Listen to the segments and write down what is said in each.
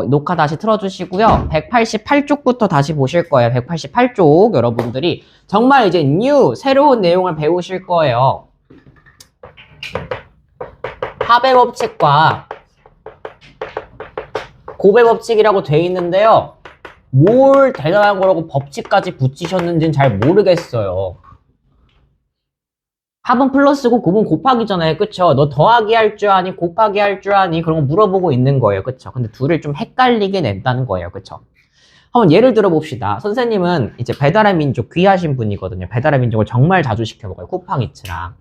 녹화 다시 틀어주시고요. 188쪽부터 다시 보실 거예요. 188쪽 여러분들이 정말 이제 새로운 내용을 배우실 거예요. 합의 법칙과 곱의 법칙이라고 돼 있는데요. 뭘 대단한 거라고 법칙까지 붙이셨는지는 잘 모르겠어요. 합은 플러스고 곱은 곱하기잖아요. 그쵸? 너 더하기 할 줄 아니? 곱하기 할 줄 아니? 그런 거 물어보고 있는 거예요. 그쵸? 근데 둘을 좀 헷갈리게 낸다는 거예요. 그쵸? 한번 예를 들어 봅시다. 선생님은 이제 배달의 민족 귀하신 분이거든요. 배달의 민족을 정말 자주 시켜 먹어요. 쿠팡이츠랑.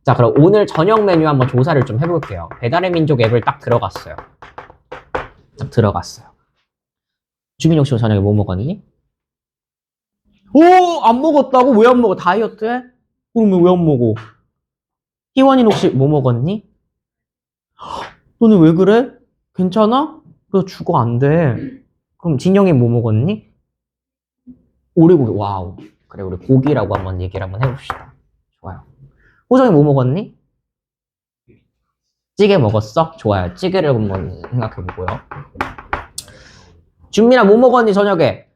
자, 그럼 오늘 저녁 메뉴 한번 조사를 좀 해볼게요. 배달의 민족 앱을 딱 들어갔어요. 딱 들어갔어요. 주민혁 씨 저녁에 뭐 먹었니? 오! 안 먹었다고? 왜 안 먹어? 다이어트 해? 그러면 왜 안 먹어? 희원이는 혹시 뭐 먹었니? 너네 왜 그래? 괜찮아? 그래서 죽어 안 돼. 그럼 진영이 뭐 먹었니? 오리고기. 와우. 그래, 우리 고기라고 한번 얘기를 한번 해봅시다. 좋아요. 호정이 뭐 먹었니? 찌개 먹었어? 좋아요. 찌개를 한번 생각해보고요. 준민아 뭐 먹었니 저녁에?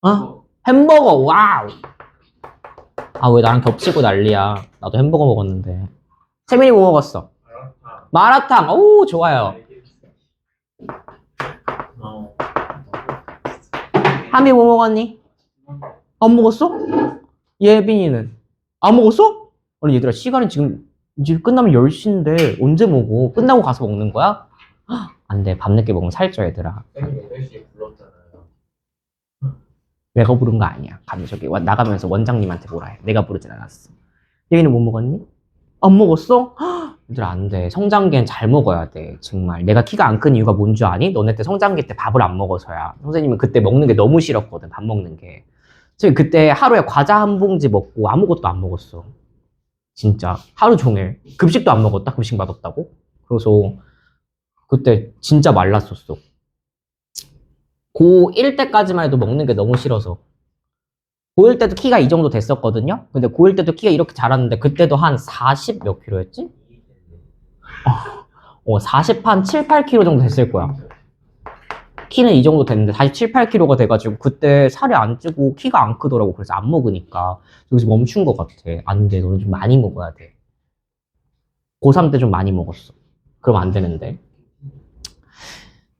어? 햄버거. 와우. 아, 왜 나랑 겹치고 난리야. 나도 햄버거 먹었는데. 세민이 뭐 먹었어? 마라탕. 오, 좋아요. 하미 뭐 먹었니? 안 먹었어? 예빈이는? 안 먹었어? 아니 얘들아, 시간이 지금 이제 끝나면 10시인데 언제 먹어? 끝나고 가서 먹는 거야? 안 돼. 밤늦게 먹으면 살쪄 얘들아. 쌤이 8시에 불렀잖아요. 내가 부른 거 아니야. 저기 나가면서 원장님한테 뭐라 해. 내가 부르진 않았어. 예빈이 뭐 먹었니? 안 먹었어? 얘들아 안 돼. 성장기엔 잘 먹어야 돼. 정말. 내가 키가 안 큰 이유가 뭔 줄 아니? 너네 때 성장기 때 밥을 안 먹어서야. 선생님은 그때 먹는 게 너무 싫었거든. 밥 먹는 게. 저희 그때 하루에 과자 한 봉지 먹고 아무것도 안 먹었어. 진짜. 하루 종일. 급식도 안 먹었다. 급식 맛없다고. 그래서 그때 진짜 말랐었어. 고1 때까지만 해도 먹는 게 너무 싫어서. 고1 때도 키가 이 정도 됐었거든요. 근데 고1 때도 키가 이렇게 자랐는데 그때도 한 40 몇 킬로였지? 40 한 7, 8kg 정도 됐을 거야. 키는 이 정도 됐는데 다시 7, 8kg가 돼가지고 그때 살이 안 찌고 키가 안 크더라고. 그래서 안 먹으니까 여기서 멈춘 것 같아. 안 돼. 너는 좀 많이 먹어야 돼. 고3 때 좀 많이 먹었어. 그럼 안 되는데.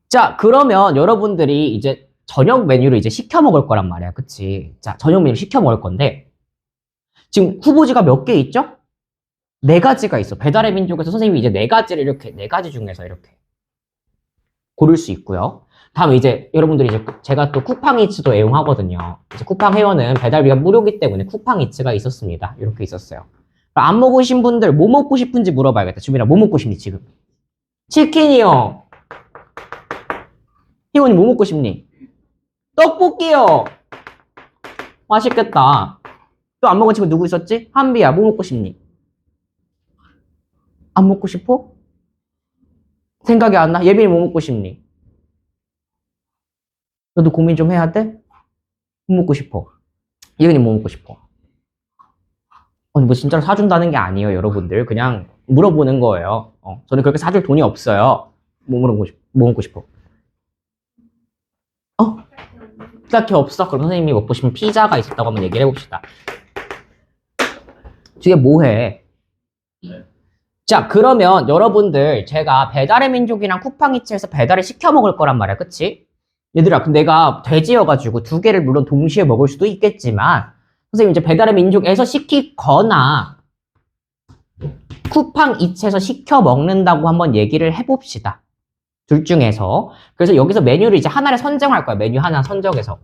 자, 그러면 여러분들이 이제 저녁 메뉴를 이제 시켜 먹을 거란 말이야. 그치? 자, 저녁 메뉴 시켜 먹을 건데 지금 후보지가 몇 개 있죠? 4가지가 있어. 배달의 민족에서 선생님이 이제 4가지를 이렇게 4가지 중에서 이렇게 고를 수 있고요. 다음에 이제 여러분들이 이제 제가 또 쿠팡이츠도 애용하거든요. 이제 쿠팡 회원은 배달비가 무료이기 때문에 쿠팡이츠가 있었습니다. 이렇게 있었어요. 안 먹으신 분들 뭐 먹고 싶은지 물어봐야겠다. 주민아 뭐 먹고 싶니 지금? 치킨이요. 희원이 뭐 먹고 싶니? 떡볶이요. 맛있겠다. 또 안 먹은 친구 누구 있었지? 한비야 뭐 먹고 싶니? 안 먹고 싶어? 생각이 안 나? 예빈이 뭐 먹고 싶니? 너도 고민 좀 해야 돼? 뭐 먹고 싶어? 예빈이 뭐 먹고 싶어? 아니 뭐 진짜로 사준다는 게 아니에요 여러분들. 그냥 물어보는 거예요. 저는 그렇게 사줄 돈이 없어요. 뭐 먹고 싶어? 딱히 없어? 그럼 선생님이 먹고 싶은 피자가 있었다고 한번 얘기를 해봅시다. 뒤에 뭐 해? 자, 그러면 여러분들 제가 배달의 민족이랑 쿠팡이츠에서 배달을 시켜 먹을 거란 말이야. 그치? 얘들아, 근데 내가 돼지여가지고 2개를 물론 동시에 먹을 수도 있겠지만 선생님 이제 배달의 민족에서 시키거나 쿠팡이츠에서 시켜 먹는다고 한번 얘기를 해봅시다. 둘 중에서. 그래서 여기서 메뉴를 이제 하나를 선정할 거야. 메뉴 하나 선정해서.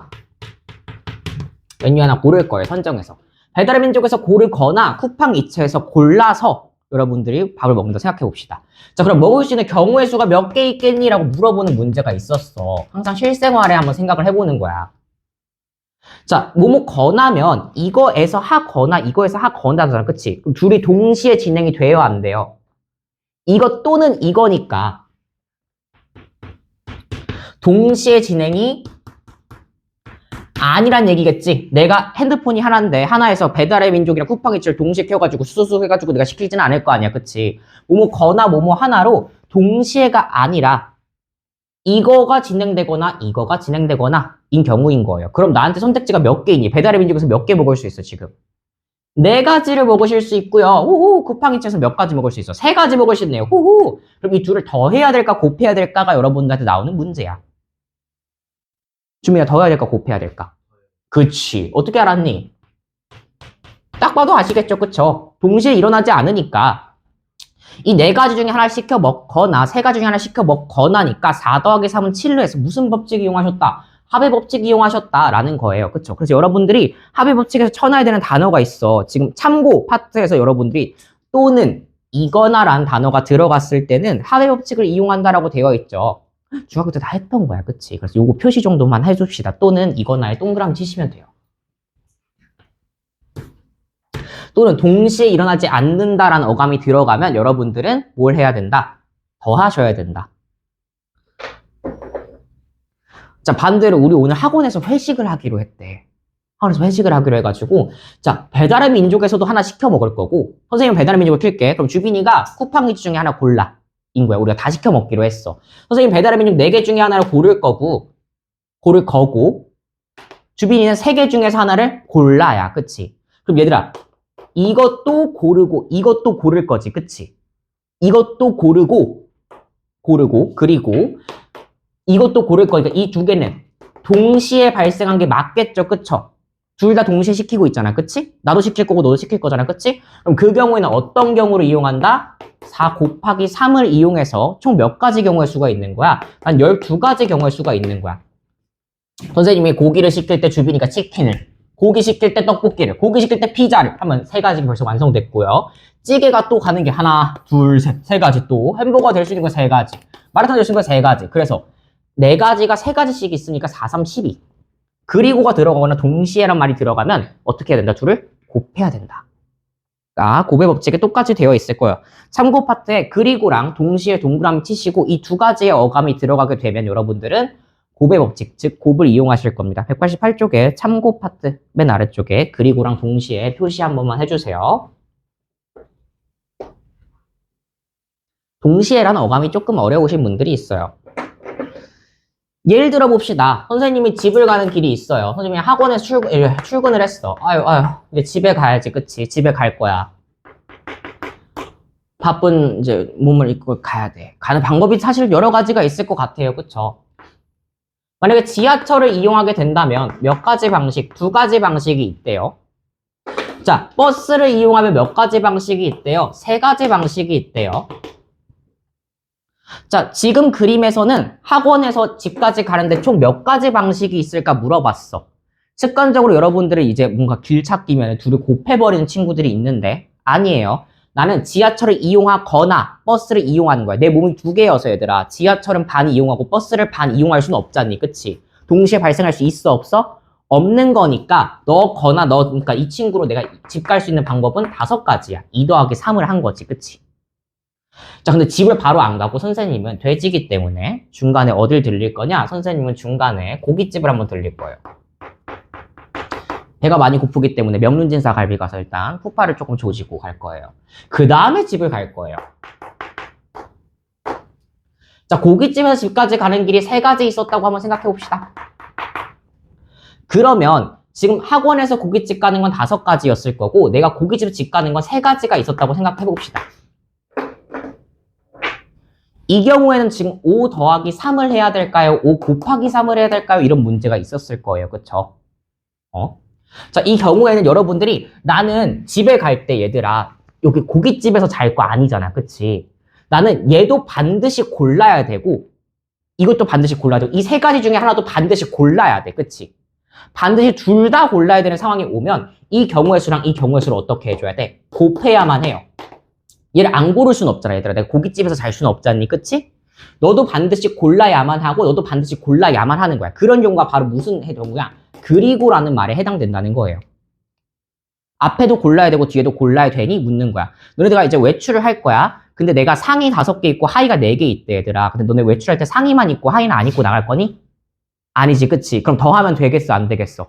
메뉴 하나 고를 거예요. 선정해서. 배달의 민족에서 고르거나 쿠팡이츠에서 골라서 여러분들이 밥을 먹는다 생각해 봅시다. 자, 그럼 먹을 수 있는 경우의 수가 몇 개 있겠니? 라고 물어보는 문제가 있었어. 항상 실생활에 한번 생각을 해보는 거야. 자, 뭐뭐 거나면 이거에서 하거나 이거에서 하거나 하잖아. 그치? 그럼 둘이 동시에 진행이 돼요? 안 돼요? 이거 또는 이거니까 동시에 진행이 아니란 얘기겠지. 내가 핸드폰이 하나인데 하나에서 배달의 민족이랑 쿠팡이츠를 동시에 켜가지고 수수 해가지고 내가 시키지는 않을 거 아니야. 그치? 뭐뭐 거나 뭐뭐 하나로 동시에가 아니라 이거가 진행되거나 이거가 진행되거나 인 경우인 거예요. 그럼 나한테 선택지가 몇 개 있니? 배달의 민족에서 몇 개 먹을 수 있어 지금? 네 가지를 먹으실 수 있고요. 호호, 쿠팡이츠에서 몇 가지 먹을 수 있어? 세 가지 먹을 수 있네요. 호호. 그럼 이 둘을 더해야 될까 곱해야 될까가 여러분들한테 나오는 문제야. 주민아, 더해야 될까 곱해야 될까? 그치. 어떻게 알았니? 딱 봐도 아시겠죠, 그쵸? 동시에 일어나지 않으니까 이 네 가지 중에 하나 시켜 먹거나 세 가지 중에 하나 시켜 먹거나니까 4 더하기 3은 7로 해서 무슨 법칙 이용하셨다? 합의 법칙 이용하셨다라는 거예요. 그쵸? 그래서 여러분들이 합의 법칙에서 쳐놔야 되는 단어가 있어. 지금 참고 파트에서 여러분들이 또는 이거나라는 단어가 들어갔을 때는 합의 법칙을 이용한다라고 되어 있죠. 중학교 때 다 했던 거야. 그치? 그래서 요거 표시 정도만 해줍시다. 또는 이거나에 동그라미 치시면 돼요. 또는 동시에 일어나지 않는다라는 어감이 들어가면 여러분들은 뭘 해야 된다? 더 하셔야 된다. 자, 반대로 우리 오늘 학원에서 회식을 하기로 했대. 학원에서 회식을 하기로 해가지고 자, 배달의 민족에서도 하나 시켜 먹을 거고 선생님은 배달의 민족을 킬게. 그럼 주빈이가 쿠팡이츠 중에 하나 골라. 인 거야. 우리가 다 시켜 먹기로 했어. 선생님 배달의 민족 4개 중에 하나를 고를 거고 주빈이는 3개 중에서 하나를 골라야. 그치? 그럼 얘들아 이것도 고르고 이것도 고를 거지. 그치? 이것도 고르고 그리고 이것도 고를 거니까 이 두 개는 동시에 발생한 게 맞겠죠. 그쵸? 둘 다 동시에 시키고 있잖아. 그치? 나도 시킬 거고 너도 시킬 거잖아. 그치? 그럼 그 경우에는 어떤 경우를 이용한다? 4 곱하기 3을 이용해서 총 몇 가지 경우의 수가 있는 거야? 한 12가지 경우의 수가 있는 거야. 선생님이 고기를 시킬 때 주빈이가 치킨을, 고기 시킬 때 떡볶이를, 고기 시킬 때 피자를 하면 3가지 벌써 완성됐고요. 찌개가 또 가는 게 하나, 둘, 셋, 3가지 또. 햄버거가 될 수 있는 거 3가지. 마라탕 될 수 있는 거 3가지. 그래서 4가지가 3가지씩 있으니까 4, 3, 12. 그리고가 들어가거나 동시에란 말이 들어가면 어떻게 해야 된다? 둘을 곱해야 된다. 곱의 법칙에 똑같이 되어 있을 거예요. 참고 파트에 그리고랑 동시에 동그라미 치시고 이 2가지의 어감이 들어가게 되면 여러분들은 곱의 법칙, 즉 곱을 이용하실 겁니다. 188쪽에 참고 파트 맨 아래쪽에 그리고랑 동시에 표시 한 번만 해주세요. 동시에라는 어감이 조금 어려우신 분들이 있어요. 예를 들어 봅시다. 선생님이 집을 가는 길이 있어요. 선생님이 학원에 출근을 했어. 아유, 이제 집에 가야지, 그치? 집에 갈 거야. 바쁜 이제 몸을 입고 가야 돼. 가는 방법이 사실 여러 가지가 있을 것 같아요, 그쵸? 만약에 지하철을 이용하게 된다면 몇 가지 방식, 2가지 방식이 있대요. 자, 버스를 이용하면 몇 가지 방식이 있대요. 3가지 방식이 있대요. 자, 지금 그림에서는 학원에서 집까지 가는데 총 몇 가지 방식이 있을까 물어봤어. 습관적으로 여러분들은 이제 뭔가 길 찾기면 둘을 곱해버리는 친구들이 있는데 아니에요. 나는 지하철을 이용하거나 버스를 이용하는 거야. 내 몸이 2개여서 얘들아. 지하철은 반 이용하고 버스를 반 이용할 수는 없잖니. 그치? 동시에 발생할 수 있어 없어? 없는 거니까 그러니까 이 친구로 내가 집 갈 수 있는 방법은 5가지야. 2 더하기 3을 한 거지. 그치? 자, 근데 집을 바로 안 가고 선생님은 돼지기 때문에 중간에 어딜 들릴 거냐? 선생님은 중간에 고깃집을 한번 들릴 거예요. 배가 많이 고프기 때문에 명륜진사 갈비 가서 일단 푸파를 조금 조지고 갈 거예요. 그 다음에 집을 갈 거예요. 자, 고깃집에서 집까지 가는 길이 3가지 있었다고 한번 생각해 봅시다. 그러면 지금 학원에서 고깃집 가는 건 5가지였을 거고 내가 고깃집에서 집 가는 건 3가지가 있었다고 생각해 봅시다. 이 경우에는 지금 5 더하기 3을 해야 될까요? 5 곱하기 3을 해야 될까요? 이런 문제가 있었을 거예요. 그쵸? 자, 이 경우에는 여러분들이 나는 집에 갈 때 얘들아 여기 고깃집에서 잘 거 아니잖아. 그치? 나는 얘도 반드시 골라야 되고 이것도 반드시 골라야 되고 이 3가지 중에 하나도 반드시 골라야 돼. 그치? 반드시 둘 다 골라야 되는 상황이 오면 이 경우의 수랑 이 경우의 수를 어떻게 해줘야 돼? 곱해야만 해요. 얘를 안 고를 수는 없잖아. 얘들아 내가 고깃집에서 잘 수는 없잖니. 그치? 너도 반드시 골라야만 하고 너도 반드시 골라야만 하는 거야. 그런 경우가 바로 무슨 경우야? 그리고라는 말에 해당된다는 거예요. 앞에도 골라야 되고 뒤에도 골라야 되니 묻는 거야. 너네가 이제 외출을 할 거야. 근데 내가 상의 5개 있고 하의가 4개 있대 얘들아. 근데 너네 외출할 때 상의만 입고 하의는 안 입고 나갈 거니? 아니지. 그치? 그럼 더 하면 되겠어? 안 되겠어?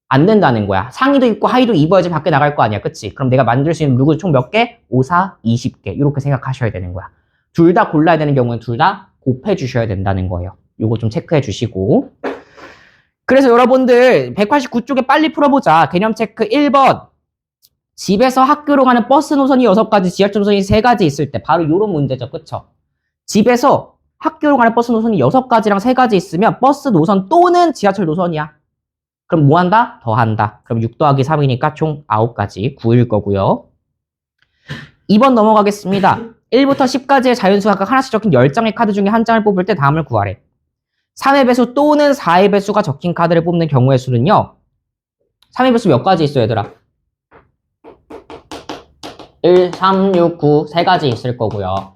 안 된다는 거야. 상의도 입고 하의도 입어야지 밖에 나갈 거 아니야. 그치? 그럼 내가 만들 수 있는 룩은 총 몇 개? 5, 4, 20개. 이렇게 생각하셔야 되는 거야. 둘 다 골라야 되는 경우는 둘 다 곱해 주셔야 된다는 거예요. 요거 좀 체크해 주시고. 그래서 여러분들 189쪽에 빨리 풀어보자. 개념 체크 1번. 집에서 학교로 가는 버스 노선이 6가지, 지하철 노선이 3가지 있을 때 바로 요런 문제죠. 그쵸? 집에서 학교로 가는 버스 노선이 6가지랑 3가지 있으면 버스 노선 또는 지하철 노선이야. 그럼 뭐 한다? 더한다. 그럼 6 더하기 3이니까 총 9가지, 9일 거고요. 2번 넘어가겠습니다. 1부터 10까지의 자연수 각각 하나씩 적힌 10장의 카드 중에 한 장을 뽑을 때 다음을 구하래. 3의 배수 또는 4의 배수가 적힌 카드를 뽑는 경우의 수는요. 3의 배수 몇 가지 있어 얘들아? 1, 3, 6, 9 3가지 있을 거고요.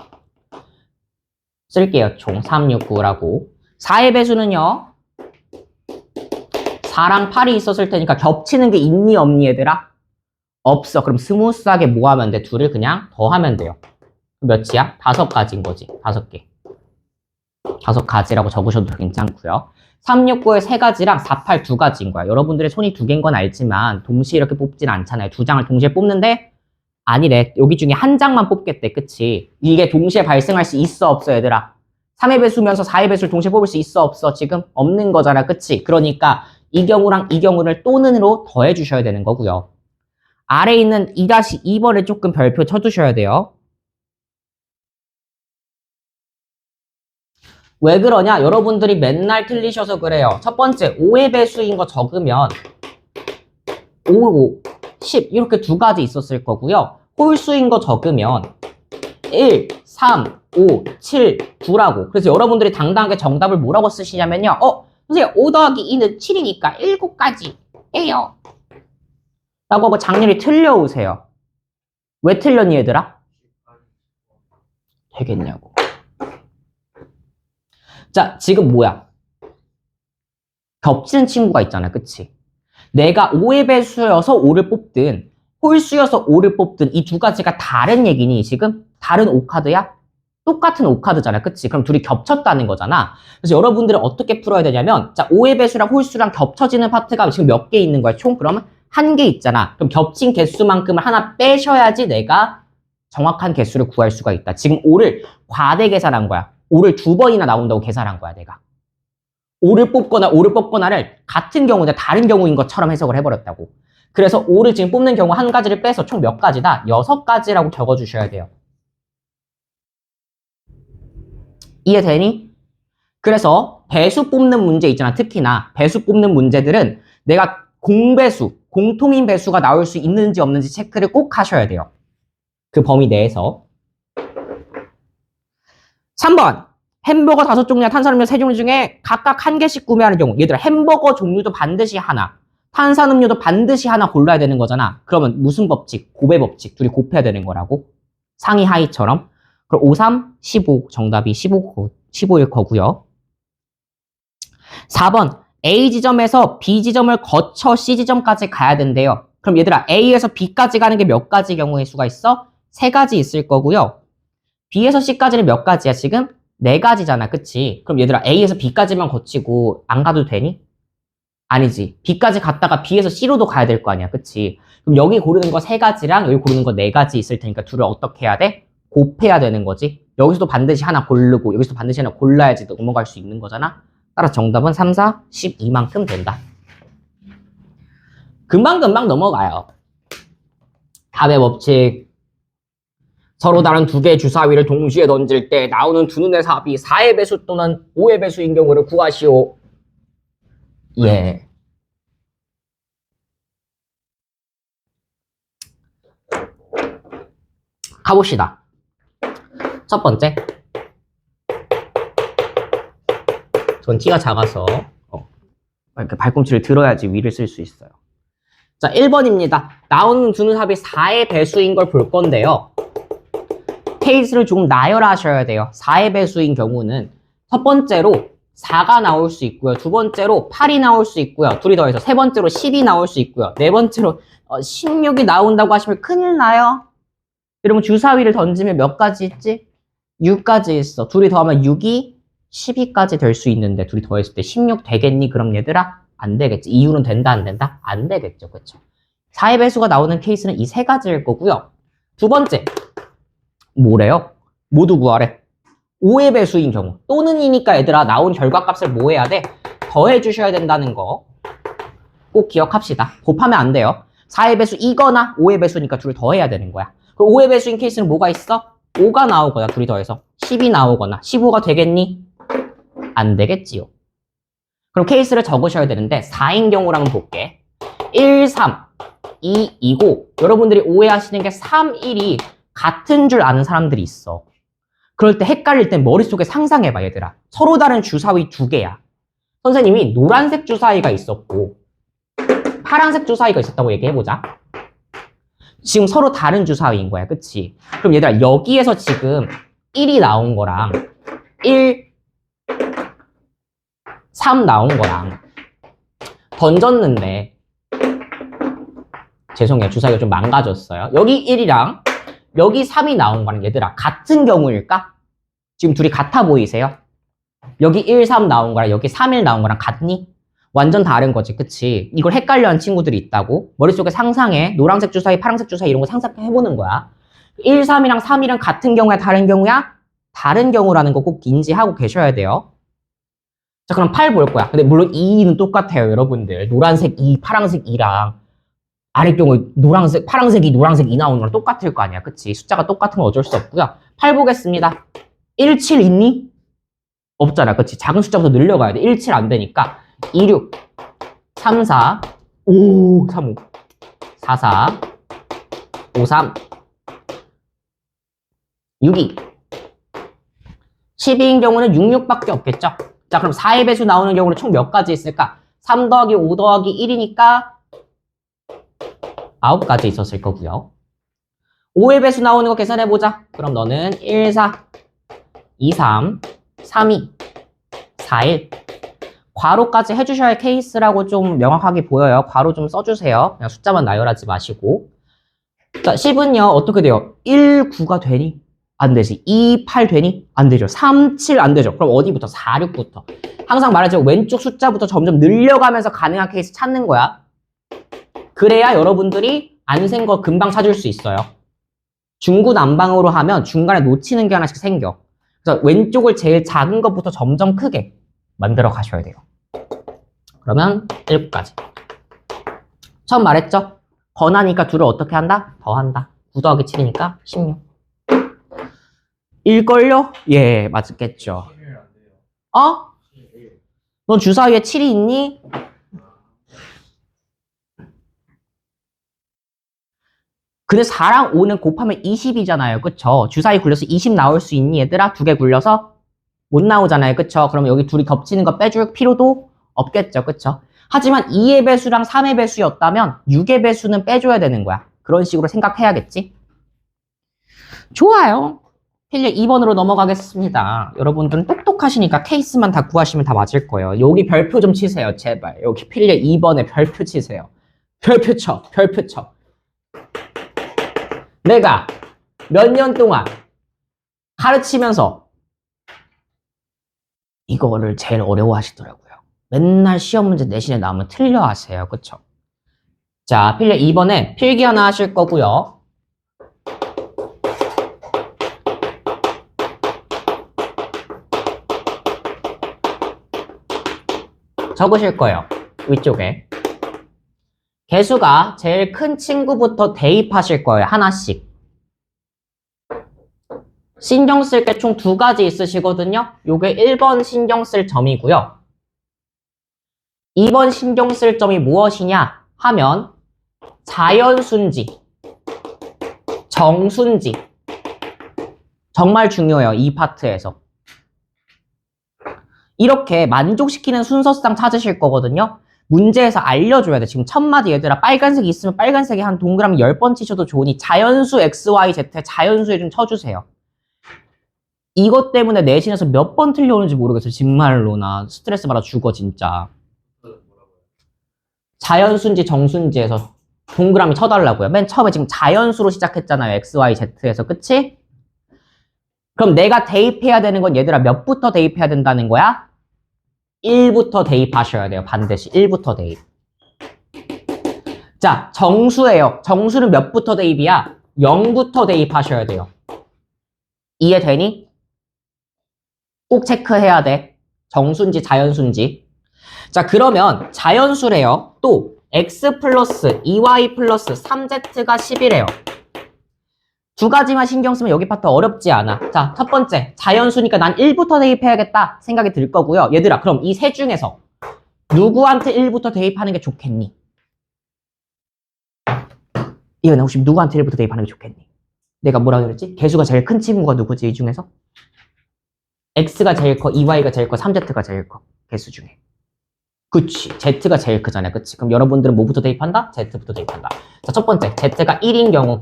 쓸게요. 총 3, 6, 9라고. 4의 배수는요. 4랑 8이 있었을 테니까 겹치는 게 있니 없니 얘들아? 없어. 그럼 스무스하게 뭐 하면 돼? 둘을 그냥 더하면 돼요. 몇이야? 5가지인 거지. 5개. 5가지라고 적으셔도 괜찮고요. 3, 6, 9의 3가지랑 4, 8 2가지인 거야. 여러분들의 손이 2개인 건 알지만 동시에 이렇게 뽑진 않잖아요. 2장을 동시에 뽑는데 아니래. 여기 중에 한 장만 뽑겠대. 그치? 이게 동시에 발생할 수 있어 없어 얘들아? 3의 배수면서 4의 배수를 동시에 뽑을 수 있어 없어? 지금 없는 거잖아. 그치? 그러니까 이 경우랑 이 경우를 또는으로 더해 주셔야 되는 거고요. 아래에 있는 2-2번을 조금 별표 쳐두셔야 돼요. 왜 그러냐? 여러분들이 맨날 틀리셔서 그래요. 첫 번째, 5의 배수인 거 적으면 5, 10 이렇게 2가지 있었을 거고요. 홀수인 거 적으면 1, 3, 5, 7, 9라고. 그래서 여러분들이 당당하게 정답을 뭐라고 쓰시냐면요. 선생님 5 더하기 2는 7이니까 7가지예요. 라고 하고 장렬히 틀려오세요. 왜 틀렸니 얘들아? 되겠냐고. 자, 지금 뭐야? 겹치는 친구가 있잖아. 그치? 내가 5의 배수여서 5를 뽑든 홀수여서 5를 뽑든 이 2가지가 다른 얘기니 지금? 다른 5카드야? 똑같은 5카드잖아. 그치? 그럼 둘이 겹쳤다는 거잖아. 그래서 여러분들은 어떻게 풀어야 되냐면 자, 5의 배수랑 홀수랑 겹쳐지는 파트가 지금 몇 개 있는 거야? 총 그러면 1개 있잖아. 그럼 겹친 개수만큼을 하나 빼셔야지 내가 정확한 개수를 구할 수가 있다. 지금 5를 과대 계산한 거야. 5를 2번이나 나온다고 계산한 거야, 내가. 5를 뽑거나 5를 뽑거나를 같은 경우인데 다른 경우인 것처럼 해석을 해버렸다고. 그래서 5를 지금 뽑는 경우 한 가지를 빼서 총 몇 가지다? 6가지라고 적어주셔야 돼요. 이해되니? 그래서 배수 뽑는 문제 있잖아. 특히나 배수 뽑는 문제들은 내가 공배수, 공통인 배수가 나올 수 있는지 없는지 체크를 꼭 하셔야 돼요. 그 범위 내에서. 3번. 햄버거 5종류와 탄산음료 3종류 중에 각각 1개씩 구매하는 경우. 얘들아, 햄버거 종류도 반드시 하나, 탄산음료도 반드시 하나 골라야 되는 거잖아. 그러면 무슨 법칙? 곱의 법칙. 둘이 곱해야 되는 거라고. 상위 하위처럼. 그럼 5, 3, 15. 정답이 15일 거고요. 4번. A 지점에서 B 지점을 거쳐 C 지점까지 가야 된대요. 그럼 얘들아, A에서 B까지 가는 게 몇 가지 경우의 수가 있어? 3가지 있을 거고요. B에서 C까지는 몇 가지야 지금? 4가지잖아. 그치? 그럼 얘들아 A에서 B까지만 거치고 안 가도 되니? 아니지. B까지 갔다가 B에서 C로도 가야 될 거 아니야. 그치? 그럼 여기 고르는 거 3가지랑 여기 고르는 거 4가지 있을 테니까 둘을 어떻게 해야 돼? 곱해야 되는 거지. 여기서도 반드시 하나 고르고 여기서도 반드시 하나 골라야지 넘어갈 수 있는 거잖아. 따라서 정답은 3, 4, 12만큼 된다. 금방금방 넘어가요. 답의 법칙. 서로 다른 2개의 주사위를 동시에 던질 때 나오는 두 눈의 삽이 4의 배수 또는 5의 배수인 경우를 구하시오. 예. 가봅시다. 첫 번째. 전 키가 작아서 이렇게 발꿈치를 들어야지 위를 쓸 수 있어요. 자, 1번입니다. 나오는 두 눈 삽이 4의 배수인 걸 볼 건데요. 케이스를 조금 나열하셔야 돼요. 4의 배수인 경우는 첫 번째로 4가 나올 수 있고요. 두 번째로 8이 나올 수 있고요. 둘이 더해서 세 번째로 10이 나올 수 있고요. 네 번째로 16이 나온다고 하시면 큰일 나요. 이러면 주사위를 던지면 몇 가지 있지? 6가지 있어. 둘이 더하면 6이 12까지 될 수 있는데 둘이 더했을 때 16 되겠니? 그럼 얘들아 안 되겠지. 이유는 된다 안 된다? 안 되겠죠. 그렇죠? 4의 배수가 나오는 케이스는 이 3가지일 거고요. 두 번째 뭐래요? 모두 구하래. 5의 배수인 경우 또는 이니까 얘들아 나온 결과값을 뭐 해야 돼? 더해 주셔야 된다는 거 꼭 기억합시다. 곱하면 안 돼요. 4의 배수 이거나 5의 배수니까 둘 더해야 되는 거야. 그럼 5의 배수인 케이스는 뭐가 있어? 5가 나오거나 둘이 더해서 10이 나오거나 15가 되겠니? 안 되겠지요. 그럼 케이스를 적으셔야 되는데 4인 경우를 한번 볼게. 1, 3, 2, 2고 여러분들이 오해하시는 게 3, 1이 같은 줄 아는 사람들이 있어. 그럴 때 헷갈릴 땐 머릿속에 상상해봐 얘들아. 서로 다른 주사위 두 개야. 선생님이 노란색 주사위가 있었고 파란색 주사위가 있었다고 얘기해보자. 지금 서로 다른 주사위인 거야. 그치? 그럼 얘들아 여기에서 지금 1이 나온 거랑 1, 3 나온 거랑 던졌는데 죄송해요. 주사위가 좀 망가졌어요. 여기 1이랑 여기 3이 나온 거랑 얘들아 같은 경우일까? 지금 둘이 같아 보이세요? 여기 1, 3 나온 거랑 여기 3, 1 나온 거랑 같니? 완전 다른 거지. 그치? 이걸 헷갈려하는 친구들이 있다고. 머릿속에 상상해. 노란색 주사위, 파란색 주사위 이런 거 상상해보는 거야. 1, 3이랑 3이랑 같은 경우야? 다른 경우야? 다른 경우라는 거 꼭 인지하고 계셔야 돼요. 자, 그럼 8 볼 거야. 근데 물론 2는 똑같아요, 여러분들. 노란색 2, 파란색 2랑 아래 경우 노란색, 파란색 2, 노란색 2 나오는 거랑 똑같을 거 아니야. 그치? 숫자가 똑같은 건 어쩔 수 없고요. 8 보겠습니다. 1, 7 있니? 없잖아. 그치? 작은 숫자부터 늘려가야 돼. 1, 7 안 되니까 2, 6, 3, 4, 5, 3, 5, 4, 4, 5, 3, 6, 2. 12인 경우는 6, 6밖에 없겠죠? 자, 그럼 4의 배수 나오는 경우는 총 몇 가지 있을까? 3 더하기 5 더하기 1이니까 9가지 있었을 거고요. 5의 배수 나오는 거 계산해보자. 그럼 너는 1, 4, 2, 3, 3, 2, 4, 1. 괄호까지 해주셔야 할 케이스라고 좀 명확하게 보여요. 괄호 좀 써주세요. 그냥 숫자만 나열하지 마시고. 자, 10은요, 어떻게 돼요? 1, 9가 되니? 안 되지. 2, 8 되니? 안 되죠. 3, 7 안 되죠. 그럼 어디부터? 4, 6부터. 항상 말하지만 왼쪽 숫자부터 점점 늘려가면서 가능한 케이스 찾는 거야. 그래야 여러분들이 안 센 거 금방 찾을 수 있어요. 중구난방으로 하면 중간에 놓치는 게 하나씩 생겨. 그래서 왼쪽을 제일 작은 것부터 점점 크게 만들어 가셔야 돼요. 그러면 7까지. 처음 말했죠? 번하니까 둘을 어떻게 한다? 더한다. 9 더하기 7이니까 16. 일걸요? 예, 맞겠죠. 어? 넌 주사위에 7이 있니? 근데 4랑 5는 곱하면 20이잖아요. 그쵸? 주사위 굴려서 20 나올 수 있니, 얘들아? 두 개 굴려서? 못 나오잖아요. 그쵸? 그럼 여기 둘이 겹치는 거 빼줄 필요도 없겠죠. 그쵸? 하지만 2의 배수랑 3의 배수였다면 6의 배수는 빼줘야 되는 거야. 그런 식으로 생각해야겠지? 좋아요. 필력 2번으로 넘어가겠습니다. 여러분들은 똑똑하시니까 케이스만 다 구하시면 다 맞을 거예요. 여기 별표 좀 치세요. 제발. 여기 필력 2번에 별표 치세요. 별표 쳐. 별표 쳐. 내가 몇 년 동안 가르치면서 이거를 제일 어려워하시더라고요. 맨날 시험 문제 내신에 나오면 틀려 하세요. 그쵸? 자, 필력 2번에 필기 하나 하실 거고요. 적으실 거예요. 위쪽에. 개수가 제일 큰 친구부터 대입하실 거예요. 하나씩. 신경 쓸 게 총 2가지 있으시거든요. 요게 1번 신경 쓸 점이고요. 2번 신경 쓸 점이 무엇이냐 하면 자연수인지 정수인지 정말 중요해요. 이 파트에서. 이렇게 만족시키는 순서상 찾으실 거거든요. 문제에서 알려줘야 돼. 지금 첫 마디 얘들아 빨간색이 있으면 빨간색에 한 동그라미 10번 치셔도 좋으니 자연수 XYZ에 자연수에 좀 쳐주세요. 이것 때문에 내신에서 몇 번 틀려오는지 모르겠어요. 정말로 나 스트레스 받아 죽어 진짜. 자연수인지 정수인지에서 동그라미 쳐달라고요. 맨 처음에 지금 자연수로 시작했잖아요. XYZ에서. 그치? 그럼 내가 대입해야 되는 건 얘들아 몇부터 대입해야 된다는 거야? 1부터 대입하셔야 돼요. 반드시 1부터 대입. 자, 정수예요. 정수는 몇부터 대입이야? 0부터 대입하셔야 돼요. 이해되니? 꼭 체크해야 돼. 정수인지 자연수인지. 자, 그러면 자연수래요. 또 x 플러스 2y 플러스 3z가 10이래요. 두 가지만 신경 쓰면 여기 파트 어렵지 않아. 자, 첫 번째, 자연수니까 난 1부터 대입해야겠다 생각이 들 거고요. 얘들아, 그럼 이 세 중에서 누구한테 1부터 대입하는 게 좋겠니? 이거는 혹시 누구한테 1부터 대입하는 게 좋겠니? 내가 뭐라 그랬지? 개수가 제일 큰 친구가 누구지, 이 중에서? x가 제일 커, 2y가 제일 커, 3z가 제일 커. 개수 중에. 그치, z가 제일 크잖아. 그치? 그럼 여러분들은 뭐부터 대입한다? z부터 대입한다. 자, 첫 번째, z가 1인 경우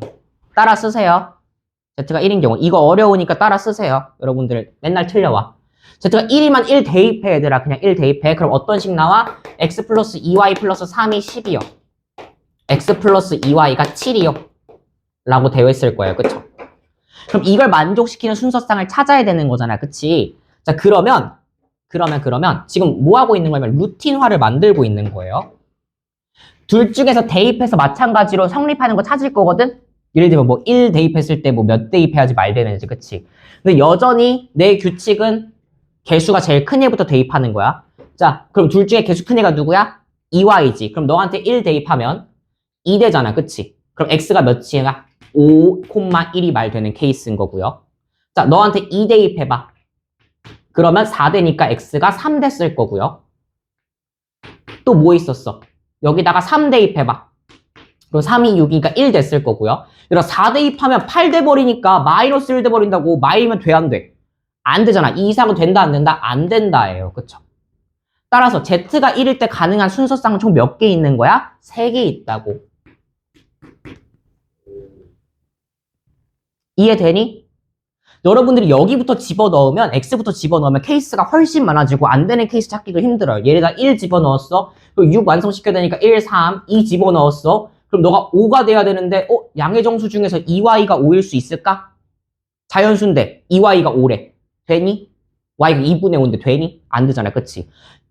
따라 쓰세요. z가 1인 경우. 이거 어려우니까 따라 쓰세요. 여러분들 맨날 틀려와. z가 1이면 1 대입해, 얘들아. 그냥 1 대입해. 그럼 어떤 식 나와? x 플러스 2y 플러스 3이 10이요. x 플러스 2y가 7이요. 라고 되어 있을 거예요. 그쵸? 그럼 이걸 만족시키는 순서상을 찾아야 되는 거잖아. 그치? 자, 그러면 지금 뭐 하고 있는 거냐면 루틴화를 만들고 있는 거예요. 둘 중에서 대입해서 마찬가지로 성립하는 거 찾을 거거든? 예를 들면 뭐 1 대입했을 때 뭐 몇 대입해야지 말 되는지, 그치? 근데 여전히 내 규칙은 개수가 제일 큰 애부터 대입하는 거야. 자, 그럼 둘 중에 개수 큰 애가 누구야? 2y지. 그럼 너한테 1 대입하면 2 되잖아. 그치? 그럼 x가 몇이야? 5,1이 말 되는 케이스인 거고요. 자, 너한테 2 대입해봐. 그러면 4 되니까 x가 3 됐을 거고요. 또 뭐 있었어? 여기다가 3 대입해봐. 그럼 3이 6이니까 1 됐을 거고요. 그래서 4 대입하면 8 돼버리니까 마이너스 1 돼버린다고. 마이면 돼, 안 돼? 안 되잖아. 이 이상은 된다, 안 된다? 안 된다예요. 그쵸? 따라서 z가 1일 때 가능한 순서상은 총 몇 개 있는 거야? 3개 있다고. 이해되니? 여러분들이 여기부터 집어넣으면, x부터 집어넣으면 케이스가 훨씬 많아지고 안 되는 케이스 찾기도 힘들어요. 얘에다 1 집어넣었어. 그리고 6 완성시켜야 되니까 1, 3, 2 집어넣었어. 그럼 너가 5가 돼야 되는데 양의 정수 중에서 2y가 5일 수 있을까? 자연수인데 2y가 5래. 되니? y가 2분의 5인데 되니? 안 되잖아. 그치?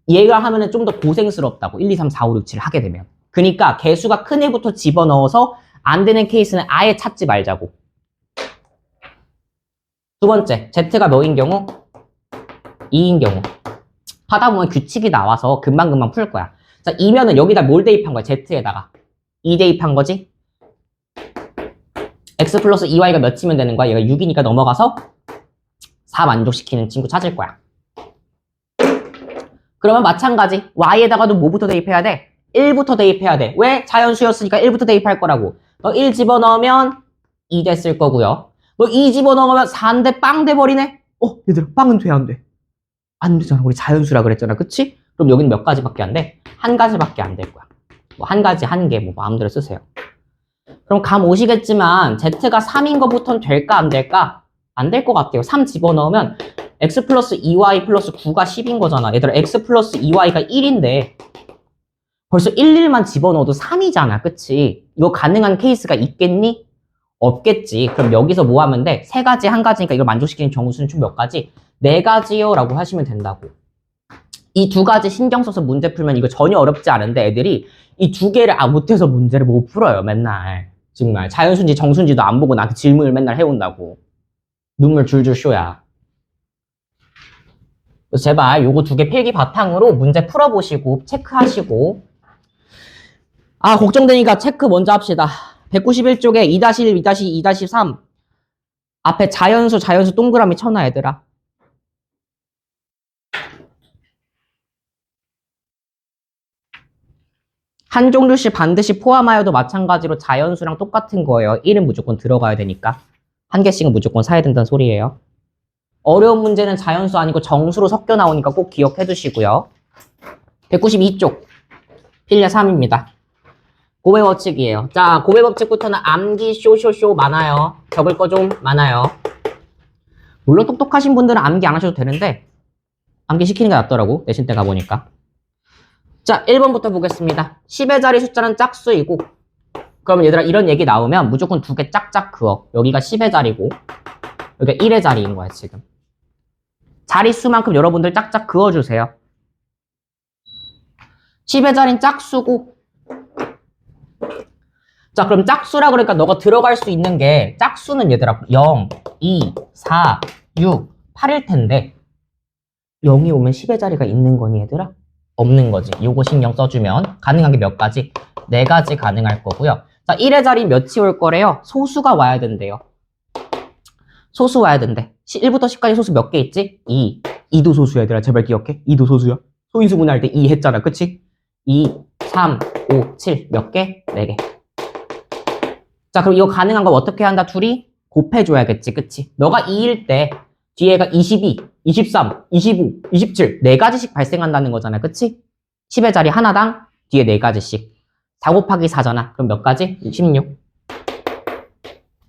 얘가 하면은 좀 더 고생스럽다고. 1, 2, 3, 4, 5, 6, 7 하게 되면. 그러니까 개수가 큰 애부터 집어넣어서 안 되는 케이스는 아예 찾지 말자고. 두 번째, z가 몇인 경우? 2인 경우. 하다 보면 규칙이 나와서 금방금방 풀 거야. 자, 2면은 여기다 뭘 대입한 거야? z에다가. 2 대입한 거지? x 플러스 2y가 몇이면 되는 거야? 얘가 6이니까 넘어가서 4 만족시키는 친구 찾을 거야. 그러면 마찬가지. y에다가도 뭐부터 대입해야 돼? 1부터 대입해야 돼. 왜? 자연수였으니까 1부터 대입할 거라고. 너 1 집어넣으면 2 됐을 거고요. 너 2 집어넣으면 4인데 빵 돼버리네? 얘들아, 빵은 돼, 안 돼? 안 되잖아. 우리 자연수라 그랬잖아. 그치? 그럼 여기는 몇 가지밖에 안 돼? 한 가지밖에 안 될 거야. 뭐 한 가지, 한 개, 뭐 마음대로 쓰세요. 그럼 감 오시겠지만 z가 3인 거부터는 될까, 안 될까? 안 될 것 같아요. 3 집어넣으면 x 플러스 2y 플러스 9가 10인 거잖아. 얘들아, x 플러스 2y가 1인데 벌써 1, 1만 집어넣어도 3이잖아. 그치? 이거 가능한 케이스가 있겠니? 없겠지. 그럼 여기서 뭐 하면 돼? 세 가지, 한 가지니까 이걸 만족시키는 정수는 총 몇 가지? 4가지요 라고 하시면 된다고. 이 두 가지 신경 써서 문제 풀면 이거 전혀 어렵지 않은데 애들이 이 두 개를 못해서 문제를 못 풀어요. 맨날. 정말 자연수인지 정수인지도 안 보고 나한테 질문을 맨날 해온다고. 눈물 줄줄 쇼야. 그래서 제발 요거 두 개 필기 바탕으로 문제 풀어보시고 체크하시고. 걱정되니까 체크 먼저 합시다. 191쪽에 2-1, 2-2, 2-3 앞에 자연수 동그라미 쳐놔, 얘들아. 한 종류씩 반드시 포함하여도 마찬가지로 자연수랑 똑같은 거예요. 1은 무조건 들어가야 되니까. 한 개씩은 무조건 사야 된다는 소리예요. 어려운 문제는 자연수 아니고 정수로 섞여 나오니까 꼭 기억해 두시고요. 192쪽 필려 3입니다. 고배 법칙이에요. 자, 고배 법칙부터는 암기 쇼쇼쇼 많아요. 적을 거 좀 많아요. 물론 똑똑하신 분들은 암기 안 하셔도 되는데 암기 시키는 게 낫더라고. 내신 때 가보니까. 자, 1번부터 보겠습니다. 10의 자리 숫자는 짝수이고, 그러면 얘들아 이런 얘기 나오면 무조건 두 개 짝짝 그어. 여기가 10의 자리고 여기가 1의 자리인 거야 지금. 자릿수만큼 여러분들 짝짝 그어주세요. 10의 자리는 짝수고, 자, 그럼 짝수라 그러니까 너가 들어갈 수 있는 게 짝수는 얘들아 0, 2, 4, 6, 8일 텐데 0이 오면 10의 자리가 있는 거니 얘들아? 없는 거지. 요거 신경 써주면 가능한 게 몇 가지? 4가지 가능할 거고요. 자, 1의 자리 몇이 올 거래요? 소수가 와야 된대요. 소수 와야 된대. 1부터 10까지 소수 몇 개 있지? 2. 2도 소수야 얘들아. 제발 기억해. 2도 소수야. 소인수분해할 때 2 했잖아. 그치? 2, 3, 5, 7 몇 개? 4개. 자, 그럼 이거 가능한 거 어떻게 한다? 둘이 곱해줘야겠지. 그치? 너가 2일 때 뒤에가 22, 23, 25, 27 4가지씩 발생한다는 거잖아. 그치? 10의 자리 하나당 뒤에 4가지씩 4 곱하기 4잖아. 그럼 몇 가지? 16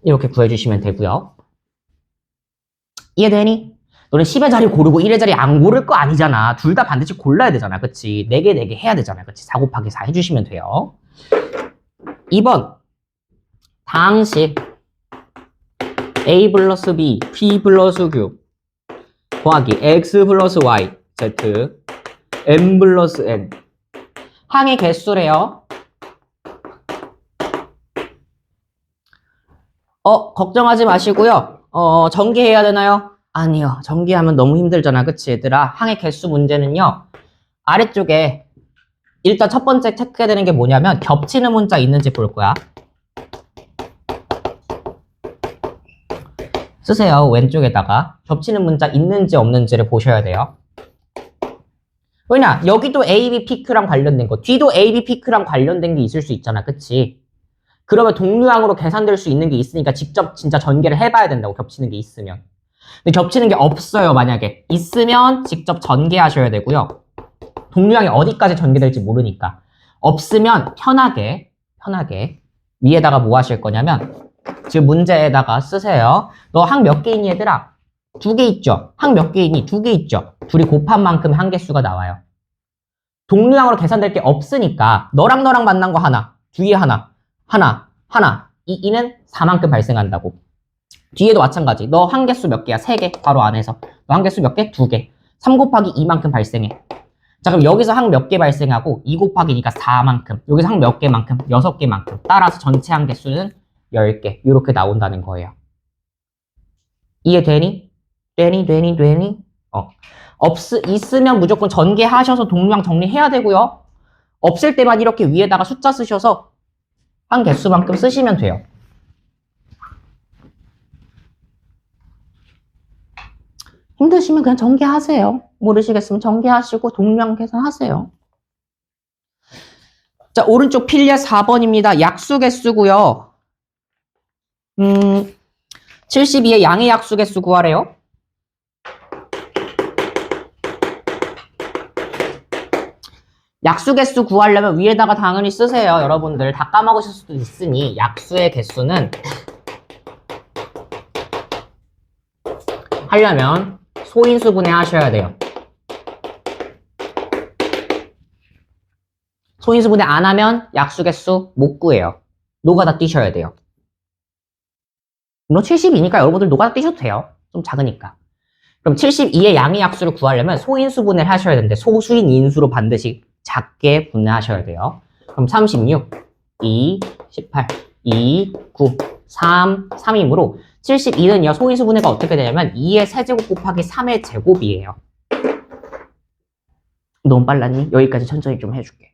이렇게 구해주시면 되고요. 이해되니? 너는 10의 자리 고르고 1의 자리 안 고를 거 아니잖아. 둘 다 반드시 골라야 되잖아. 그치? 4개, 4개 해야 되잖아. 그치? 4 곱하기 4 해주시면 돼요. 2번 다항식 a 플러스 b, p 플러스 q 더하기 x 플러스 y, z, m 플러스 n 항의 개수래요. 걱정하지 마시고요. 전개해야 되나요? 아니요. 전개하면 너무 힘들잖아. 그치 얘들아? 항의 개수 문제는요. 아래쪽에 일단 첫 번째 체크해야 되는 게 뭐냐면 겹치는 문자 있는지 볼 거야. 쓰세요. 왼쪽에다가 겹치는 문자 있는지 없는지를 보셔야 돼요. 왜냐? 여기도 A, B, P, Q랑 관련된 거, 뒤도 A, B, P, Q랑 관련된 게 있을 수 있잖아. 그치? 그러면 동류항으로 계산될 수 있는 게 있으니까 직접 진짜 전개를 해봐야 된다고. 겹치는 게 있으면. 근데 겹치는 게 없어요. 만약에 있으면 직접 전개하셔야 되고요. 동류항이 어디까지 전개될지 모르니까. 없으면 편하게 위에다가 뭐 하실 거냐면 지금 문제에다가 쓰세요. 너 항 몇 개 있니 얘들아? 2개 있죠? 항 몇 개 있니? 2개 있죠? 둘이 곱한 만큼 한 개수가 나와요. 동류항으로 계산될 게 없으니까 너랑 만난 거 하나, 뒤에 하나. 이는 4만큼 발생한다고. 뒤에도 마찬가지. 너 한 개수 몇 개야? 3개. 바로 안에서. 너 한 개수 몇 개? 2개. 3 곱하기 2만큼 발생해. 자, 그럼 여기서 항 몇 개 발생하고 2 곱하기니까 4만큼. 여기서 항 몇 개만큼? 6개만큼. 따라서 전체 한 개수는 10개. 이렇게 나온다는 거예요. 이해되니? 되니? 있으면 무조건 전개하셔서 동류항 정리해야 되고요. 없을 때만 이렇게 위에다가 숫자 쓰셔서 한 개수만큼 쓰시면 돼요. 힘드시면 그냥 전개하세요. 모르시겠으면 전개하시고 동류항 계산하세요. 자, 오른쪽 필리아 4번입니다. 약수 개수고요. 72의 양의 약수 개수 구하래요. 약수 개수 구하려면 위에다가 당연히 쓰세요. 여러분들 다 까먹으실 수도 있으니 약수의 개수는 하려면 소인수분해 하셔야 돼요. 소인수분해 안 하면 약수 개수 못 구해요. 노가다 뛰셔야 돼요. 물론 72니까 여러분들 노가다 뛰셔도 돼요. 좀 작으니까. 그럼 72의 양의 약수를 구하려면 소인수분해를 하셔야 되는데 소수인 인수로 반드시 작게 분해하셔야 돼요. 그럼 36, 2, 18, 2, 9, 3, 3이므로 72는요. 소인수분해가 어떻게 되냐면 2의 세제곱 곱하기 3의 제곱이에요. 너무 빨랐니? 여기까지 천천히 좀 해줄게.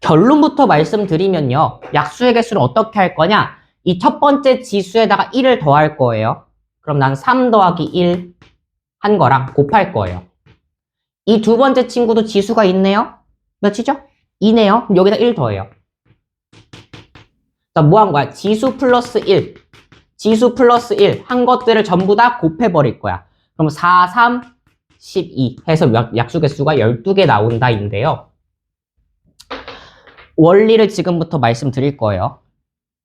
결론부터 말씀드리면요. 약수의 개수를 어떻게 할 거냐? 이 첫 번째 지수에다가 1을 더할 거예요. 그럼 난 3 더하기 1 한 거랑 곱할 거예요. 이 두 번째 친구도 지수가 있네요. 몇이죠? 2네요. 그럼 여기다 1 더해요. 자, 뭐 한 거야? 지수 플러스 1. 지수 플러스 1 한 것들을 전부 다 곱해버릴 거야. 그럼 4, 3, 12 해서 약수 개수가 12개 나온다인데요. 원리를 지금부터 말씀드릴 거예요.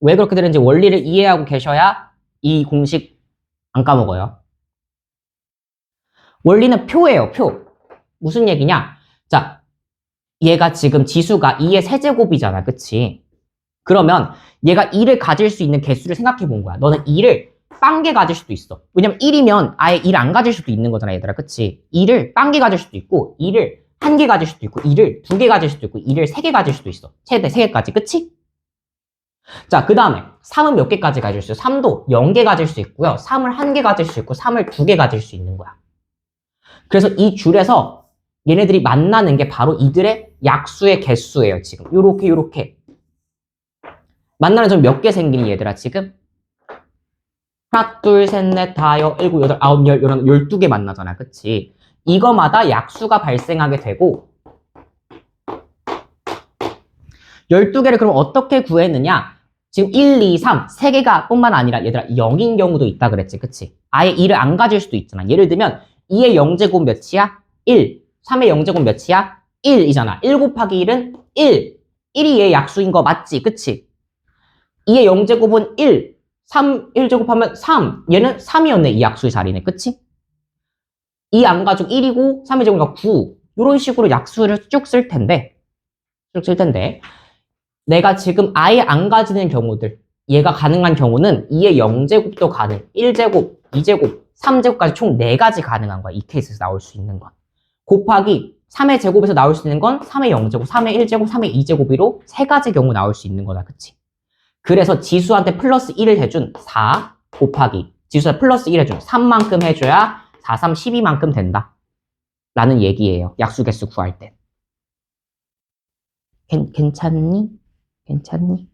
왜 그렇게 되는지 원리를 이해하고 계셔야 이 공식 안 까먹어요. 원리는 표예요, 표. 무슨 얘기냐? 자, 얘가 지금 지수가 2의 세제곱이잖아, 그치? 그러면 얘가 2를 가질 수 있는 개수를 생각해 본 거야. 너는 2를 빵개 가질 수도 있어. 왜냐면 1이면 아예 1 안 가질 수도 있는 거잖아, 얘들아, 그치? 2를 빵개 가질 수도 있고, 2를 1개 가질 수도 있고, 2를 2개 가질 수도 있고, 2를 3개 가질 수도 있어. 최대 3개까지, 그치? 자, 그 다음에 3은 몇 개까지 가질 수 있어요? 3도 0개 가질 수 있고요. 3을 1개 가질 수 있고 3을 2개 가질 수 있는 거야. 그래서 이 줄에서 얘네들이 만나는 게 바로 이들의 약수의 개수예요. 지금 요렇게 만나는 점 몇 개 생기니 얘들아 지금? 하나, 둘, 셋, 넷, 다, 일곱, 여덟, 아홉, 열, 열한, 12개 만나잖아. 그치? 이거마다 약수가 발생하게 되고 12개를 그럼 어떻게 구했느냐? 지금 1, 2, 3, 3개가 뿐만 아니라 얘들아 0인 경우도 있다 그랬지. 그치? 아예 2를 안 가질 수도 있잖아. 예를 들면 2의 0제곱 몇이야? 1. 3의 0제곱 몇이야? 1이잖아. 1 곱하기 1은 1. 1이 얘 약수인 거 맞지? 그치? 2의 0제곱은 1. 3, 1제곱하면 3. 얘는 3이었네. 이 약수의 자리네. 그치? 2 안 가지고 1이고 3의 제곱이니까 9. 이런 식으로 약수를 쭉 쓸 텐데 내가 지금 아예 안 가지는 경우들 얘가 가능한 경우는 2의 0제곱도 가능 1제곱, 2제곱, 3제곱까지 총 4가지 가능한 거야. 이 케이스에서 나올 수 있는 건 곱하기 3의 제곱에서 나올 수 있는 건 3의 0제곱, 3의 1제곱, 3의 2제곱으로 3가지 경우 나올 수 있는 거다. 그치? 그래서 지수한테 플러스 1을 해준 4 곱하기 지수한테 플러스 1 해준 3만큼 해줘야 4, 3, 12만큼 된다 라는 얘기예요. 약수 개수 구할 때. 괜찮니? 괜찮니?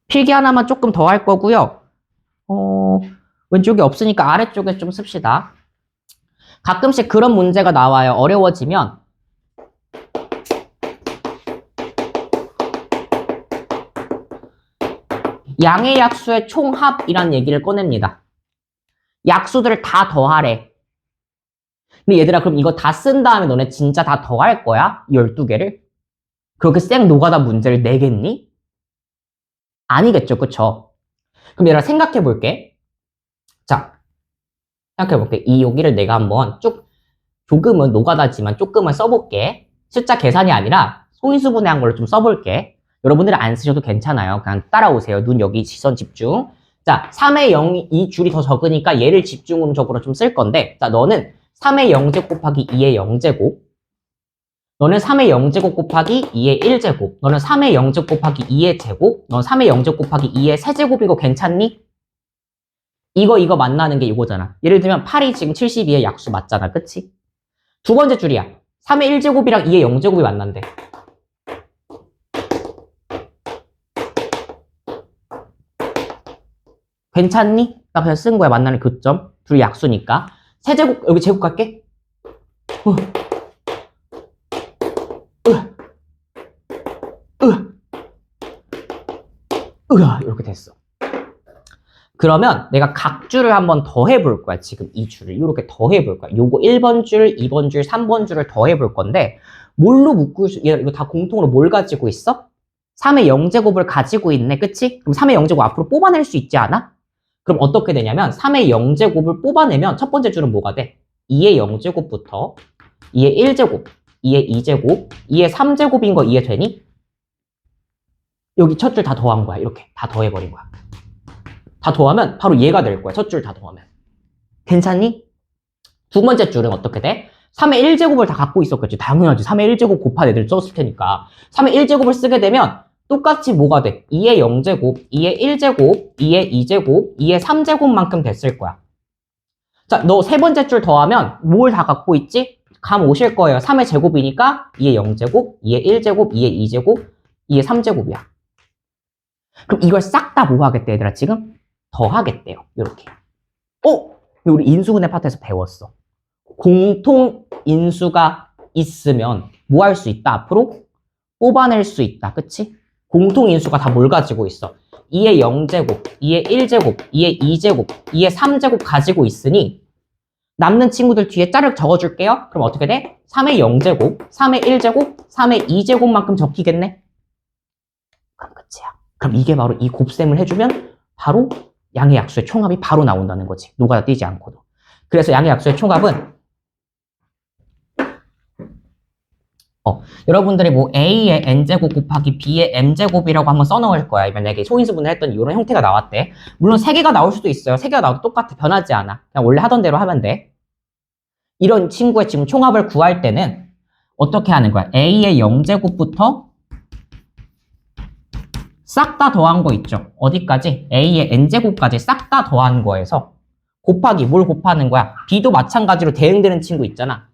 필기 하나만 조금 더 할 거고요. 왼쪽에 없으니까 아래쪽에 좀 씁시다. 가끔씩 그런 문제가 나와요. 어려워지면 양의 약수의 총합이란 얘기를 꺼냅니다. 약수들을 다 더하래. 근데 얘들아 그럼 이거 다 쓴 다음에 너네 진짜 다 더할 거야? 12개를? 그렇게 쌩 노가다 문제를 내겠니? 아니겠죠. 그쵸? 그럼 얘들아 생각해 볼게. 자, 생각해 볼게. 이 여기를 내가 한번 쭉 조금은 노가다지만 조금은 써볼게. 숫자 계산이 아니라 소인수분해한 걸로 좀 써볼게. 여러분들은 안 쓰셔도 괜찮아요. 그냥 따라오세요. 눈 여기 시선 집중. 자, 3의 0, 이 줄이 더 적으니까 얘를 집중적으로 좀 쓸 건데 자, 너는 3의 0제곱 곱하기 2의 0제곱 너는 3의 0제곱 곱하기 2의 1제곱 너는 3의 0제곱 곱하기 2의 제곱 너는 3의 0제곱 곱하기 2의 세제곱이고 괜찮니? 이거 만나는 게 이거잖아. 예를 들면 8이 지금 72의 약수 맞잖아. 그치? 두 번째 줄이야. 3의 1제곱이랑 2의 0제곱이 만난대. 괜찮니? 나 그냥 쓴 거야. 만나는 교점. 둘이 약수니까. 세제곱, 여기 제곱 갈게. 이렇게 됐어. 그러면 내가 각 줄을 한번 더 해볼 거야. 지금 이 줄을 이렇게 더 해볼 거야. 요거 1번 줄, 2번 줄, 3번 줄을 더 해볼 건데 뭘로 묶을 수, 얘 이거 다 공통으로 뭘 가지고 있어? 3의 0제곱을 가지고 있네. 그치? 그럼 3의 0제곱 앞으로 뽑아낼 수 있지 않아? 그럼 어떻게 되냐면 3의 0제곱을 뽑아내면 첫 번째 줄은 뭐가 돼? 2의 0제곱부터 2의 1제곱, 2의 2제곱, 2의 3제곱인 거 이해되니? 여기 첫 줄 다 더한 거야. 이렇게 다 더해버린 거야. 다 더하면 바로 얘가 될 거야. 첫 줄 다 더하면. 괜찮니? 두 번째 줄은 어떻게 돼? 3의 1제곱을 다 갖고 있었겠지. 당연하지. 3의 1제곱 곱한 애들 썼을 테니까. 3의 1제곱을 쓰게 되면 똑같이 뭐가 돼? 2의 0제곱, 2의 1제곱, 2의 2제곱, 2의 3제곱만큼 됐을 거야. 자, 너 세 번째 줄 더하면 뭘 다 갖고 있지? 감 오실 거예요. 3의 제곱이니까 2의 0제곱, 2의 1제곱, 2의 2제곱, 2의 3제곱이야. 그럼 이걸 싹 다 뭐 하겠대, 얘들아, 지금? 더하겠대요. 이렇게. 우리 인수분해 파트에서 배웠어. 공통 인수가 있으면 뭐 할 수 있다? 앞으로 뽑아낼 수 있다. 그치? 공통 인수가 다 뭘 가지고 있어? 2의 0제곱, 2의 1제곱, 2의 2제곱, 2의 3제곱 가지고 있으니 남는 친구들 뒤에 짜르륵 적어줄게요. 그럼 어떻게 돼? 3의 0제곱, 3의 1제곱, 3의 2제곱만큼 적히겠네? 그럼 끝이야. 그럼 이게 바로 이 곱셈을 해주면 바로 양의 약수의 총합이 바로 나온다는 거지. 노가다 띄지 않고도. 그래서 양의 약수의 총합은 여러분들이 뭐 A의 N제곱 곱하기 B의 M제곱이라고 한번 써놓을 거야. 만약에 소인수분해 했더니 이런 형태가 나왔대. 물론 3개가 나올 수도 있어요. 3개가 나와도 똑같아. 변하지 않아. 그냥 원래 하던 대로 하면 돼. 이런 친구의 지금 총합을 구할 때는 어떻게 하는 거야? A의 0제곱부터 싹 다 더한 거 있죠? 어디까지? A의 n제곱까지 싹 다 더한 거에서 곱하기 뭘 곱하는 거야? B도 마찬가지로 대응되는 친구 있잖아.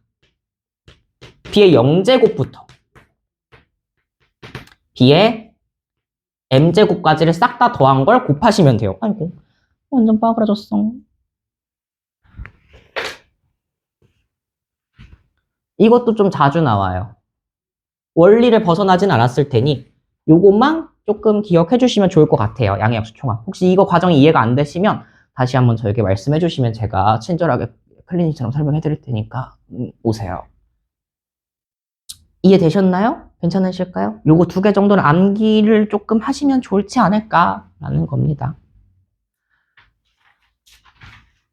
B의 0제곱부터 B의 m제곱까지를 싹 다 더한 걸 곱하시면 돼요. 아이고 완전 빠그라졌어. 이것도 좀 자주 나와요. 원리를 벗어나진 않았을 테니 요것만 조금 기억해 주시면 좋을 것 같아요. 양의 약수 총합. 혹시 이거 과정이 이해가 안 되시면 다시 한번 저에게 말씀해 주시면 제가 친절하게 클리닉처럼 설명해 드릴 테니까 오세요. 이해되셨나요? 괜찮으실까요? 요거 2개 정도는 암기를 조금 하시면 좋지 않을까라는 겁니다.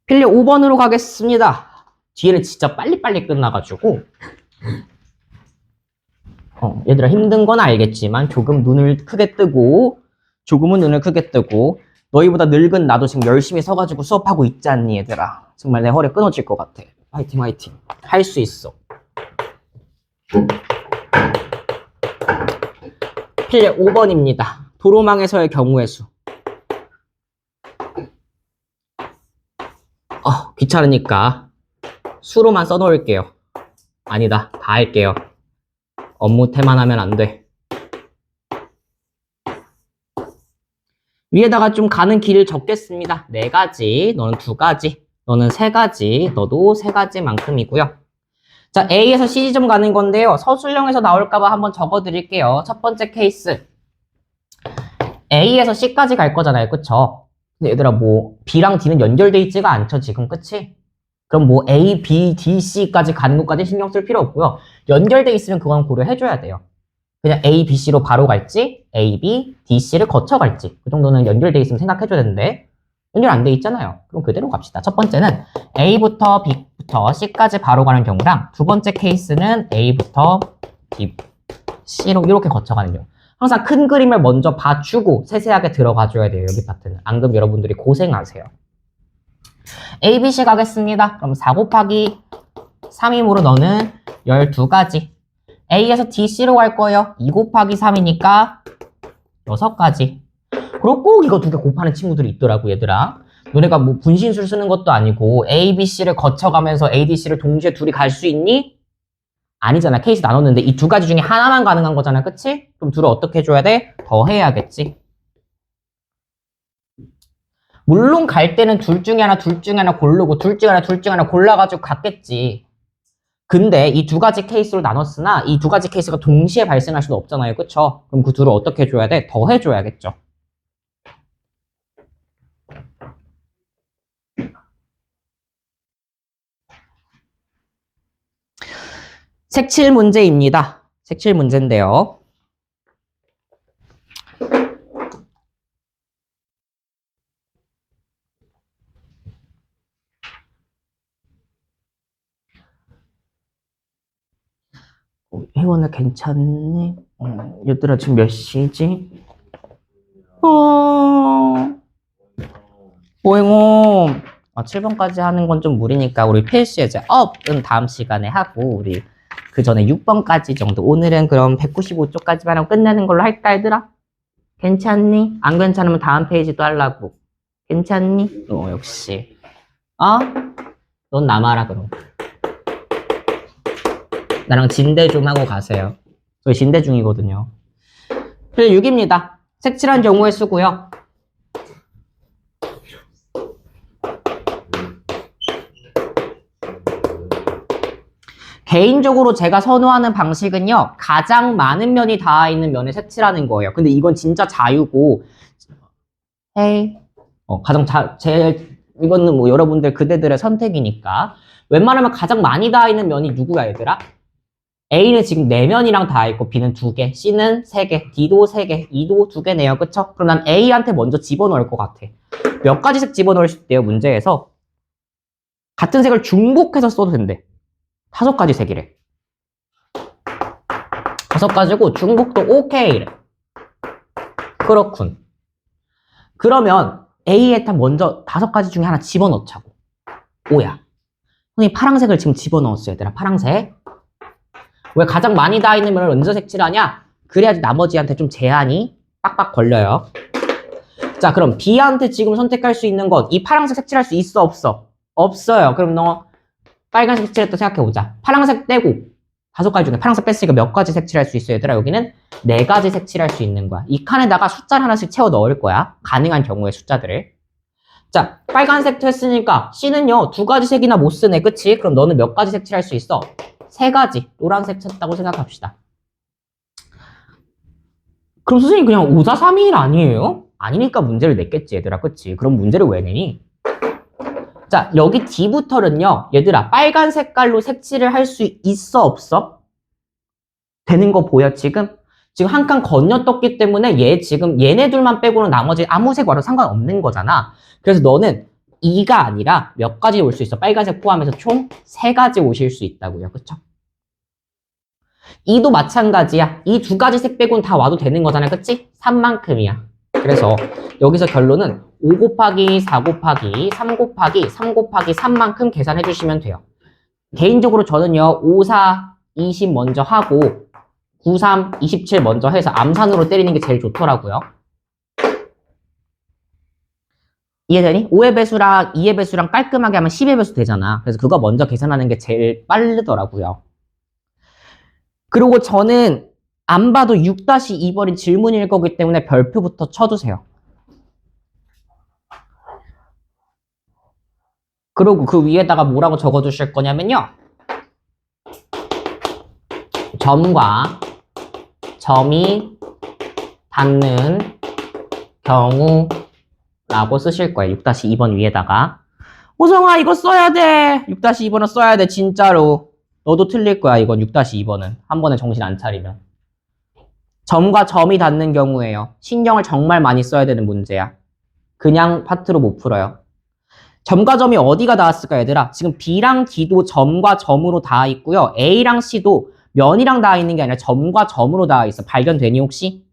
필리 5번으로 가겠습니다. 뒤에는 진짜 빨리빨리 끝나가지고 얘들아 힘든 건 알겠지만 조금은 눈을 크게 뜨고 너희보다 늙은 나도 지금 열심히 서가지고 수업하고 있지 않니 얘들아. 정말 내 허리 끊어질 것 같아. 화이팅 화이팅. 할 수 있어. 필리 5번입니다. 도로망에서의 경우의 수. 귀찮으니까 수로만 써놓을게요. 아니다. 다 할게요. 업무 태만 하면 안 돼. 위에다가 좀 가는 길을 적겠습니다. 4가지, 너는 2가지, 너는 3가지, 너도 3가지만큼이고요. 자, A에서 C 지점 가는 건데요. 서술형에서 나올까봐 한번 적어드릴게요. 첫 번째 케이스. A에서 C까지 갈 거잖아요. 그쵸? 근데 얘들아 뭐 B랑 D는 연결돼 있지가 않죠. 지금 그치? 그럼 뭐 A, B, D, C까지 가는 것까지 신경 쓸 필요 없고요. 연결돼 있으면 그건 고려해줘야 돼요. 그냥 A, B, C로 바로 갈지 A, B, D, C를 거쳐 갈지 그 정도는 연결돼 있으면 생각해줘야 되는데 연결 안 돼 있잖아요. 그럼 그대로 갑시다. 첫 번째는 A부터 B부터 C까지 바로 가는 경우랑 두 번째 케이스는 A부터 B, C로 이렇게 거쳐가는 경우. 항상 큰 그림을 먼저 봐주고 세세하게 들어가줘야 돼요. 여기 파트는. 안 그럼 여러분들이 고생하세요. A, B, C 가겠습니다. 그럼 4 곱하기 3이므로 너는 12가지. A에서 D, C로 갈 거예요. 2 곱하기 3이니까 6가지. 그리고 꼭 이거 2개 곱하는 친구들이 있더라고 얘들아. 너네가 뭐 분신술 쓰는 것도 아니고 A, B, C를 거쳐가면서 A, D, C를 동시에 둘이 갈 수 있니? 아니잖아. 케이스 나눴는데 이 2가지 중에 하나만 가능한 거잖아. 그치? 그럼 둘을 어떻게 해줘야 돼? 더 해야겠지. 물론 갈 때는 둘 중에 하나 고르고 둘 중에 하나 골라가지고 갔겠지. 근데 이 2가지 케이스로 나눴으나 이 2가지 케이스가 동시에 발생할 수는 없잖아요. 그쵸? 그럼 그 둘을 어떻게 해줘야 돼? 더 해줘야겠죠. 색칠 문제입니다. 색칠 문제인데요. 혜원아 괜찮니? 얘들아 지금 몇 시지? 오행호 7번까지 하는 건 좀 무리니까 우리 필수 예제 업은 다음 시간에 하고 우리 그 전에 6번까지 정도 오늘은 그럼 195쪽까지만 하고 끝내는 걸로 할까 얘들아? 괜찮니? 안 괜찮으면 다음 페이지도 하려고. 괜찮니? 역시 넌 남아라 그럼. 나랑 진대 좀 하고 가세요. 저희 진대 중이거든요. 필 6입니다. 색칠한 경우의 수고요. 개인적으로 제가 선호하는 방식은요. 가장 많은 면이 닿아 있는 면에 색칠하는 거예요. 근데 이건 진짜 자유고 이거는 뭐 여러분들 그대들의 선택이니까 웬만하면 가장 많이 닿아 있는 면이 누구야 얘들아? A는 지금 4면이랑 닿아 있고 B는 2개, C는 3개, D도 3개, E도 2개네요. 그쵸? 그럼 난 A한테 먼저 집어넣을 것 같아. 몇 가지 색 집어넣을 수 있대요. 문제에서 같은 색을 중복해서 써도 된대. 5가지 색이래. 5가지고 중복도 오케이래. 그렇군. 그러면 A에 딱 먼저 5가지 중에 하나 집어넣자고. 5야. 선생님 파란색을 지금 집어넣었어요, 얘들아. 파란색. 왜 가장 많이 닿아 있는 면을 먼저 색칠하냐? 그래야지 나머지한테 좀 제한이 빡빡 걸려요. 자, 그럼 B한테 지금 선택할 수 있는 것, 이 파란색 색칠할 수 있어, 없어? 없어요. 그럼 너 빨간색 색칠했다 생각해보자. 파란색 떼고 5가지 중에 파란색 뺐으니까 몇 가지 색칠할 수 있어요, 얘들아? 여기는 4가지 색칠할 수 있는 거야. 이 칸에다가 숫자를 하나씩 채워 넣을 거야. 가능한 경우의 숫자들을. 자, 빨간색 했으니까 C는요, 2가지 색이나 못 쓰네, 그치? 그럼 너는 몇 가지 색칠할 수 있어? 3가지. 노란색 쳤다고 생각합시다. 그럼 선생님 그냥 5, 4, 3, 2, 1 아니에요? 아니니까 문제를 냈겠지, 얘들아. 그치? 그럼 문제를 왜 내니? 자, 여기 D부터는요, 얘들아, 빨간 색깔로 색칠을 할 수 있어, 없어? 되는 거 보여, 지금? 지금 한 칸 건너떴기 때문에 얘 지금 얘네 둘만 빼고는 나머지 아무 색 와도 상관없는 거잖아. 그래서 너는 2가 아니라 몇 가지 올 수 있어? 빨간색 포함해서 총 3가지 오실 수 있다고요. 그쵸? 2도 마찬가지야. 이 2가지 색 빼고는 다 와도 되는 거잖아. 그치? 3만큼이야. 그래서 여기서 결론은 5 곱하기 4 곱하기 3 곱하기 3 곱하기 3만큼 계산해 주시면 돼요. 개인적으로 저는요, 5, 4, 20 먼저 하고 9, 3, 27 먼저 해서 암산으로 때리는 게 제일 좋더라고요. 이해되니? 5의 배수랑 2의 배수랑 깔끔하게 하면 10의 배수 되잖아. 그래서 그거 먼저 계산하는 게 제일 빠르더라고요. 그리고 저는 안 봐도 6-2번이 질문일 거기 때문에 별표부터 쳐두세요. 그리고 그 위에다가 뭐라고 적어두실 거냐면요. 점과 점이 닿는 경우라고 쓰실 거예요. 6-2번 위에다가. 호성아, 이거 써야 돼. 6-2번은 써야 돼, 진짜로. 너도 틀릴 거야, 이건 6-2번은. 한 번에 정신 안 차리면. 점과 점이 닿는 경우에요. 신경을 정말 많이 써야 되는 문제야. 그냥 파트로 못 풀어요. 점과 점이 어디가 닿았을까, 얘들아? 지금 B랑 D도 점과 점으로 닿아 있고요. A랑 C도 면이랑 닿아 있는 게 아니라 점과 점으로 닿아 있어. 발견되니, 혹시?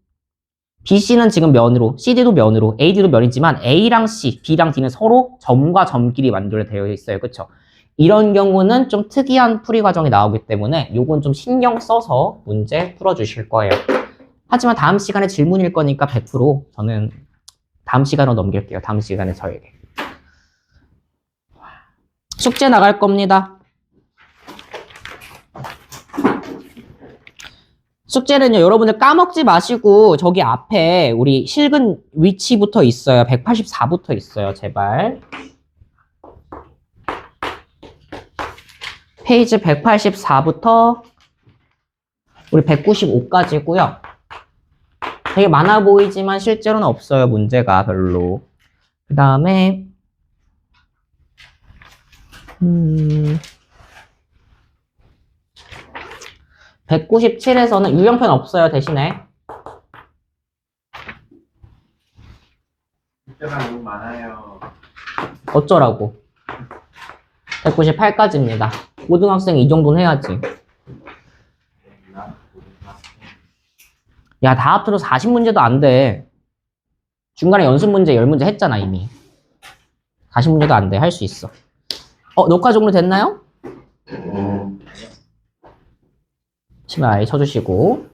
B, C는 지금 면으로, C, D도 면으로, A, D도 면이지만 A랑 C, B랑 D는 서로 점과 점끼리 만들어되어 있어요. 그쵸? 이런 경우는 좀 특이한 풀이 과정이 나오기 때문에 요건 좀 신경 써서 문제 풀어주실 거예요. 하지만 다음 시간에 질문일 거니까 100% 저는 다음 시간으로 넘길게요. 다음 시간에 저에게. 숙제 나갈 겁니다. 숙제는요, 여러분들 까먹지 마시고 저기 앞에 우리 실근 위치부터 있어요. 184부터 있어요. 제발. 페이지 184부터 우리 195까지고요. 되게 많아 보이지만 실제로는 없어요. 문제가 별로. 그 다음에 197에서는 유형편 없어요. 대신에 문제가 너무 많아요. 어쩌라고. 198까지입니다. 고등학생이 이 정도는 해야지. 야, 다 합쳐서 40문제도 안 돼. 중간에 연습 문제 10문제 했잖아, 이미. 40문제도 안 돼. 할 수 있어. 녹화 종료 됐나요? 치마 아예 쳐주시고.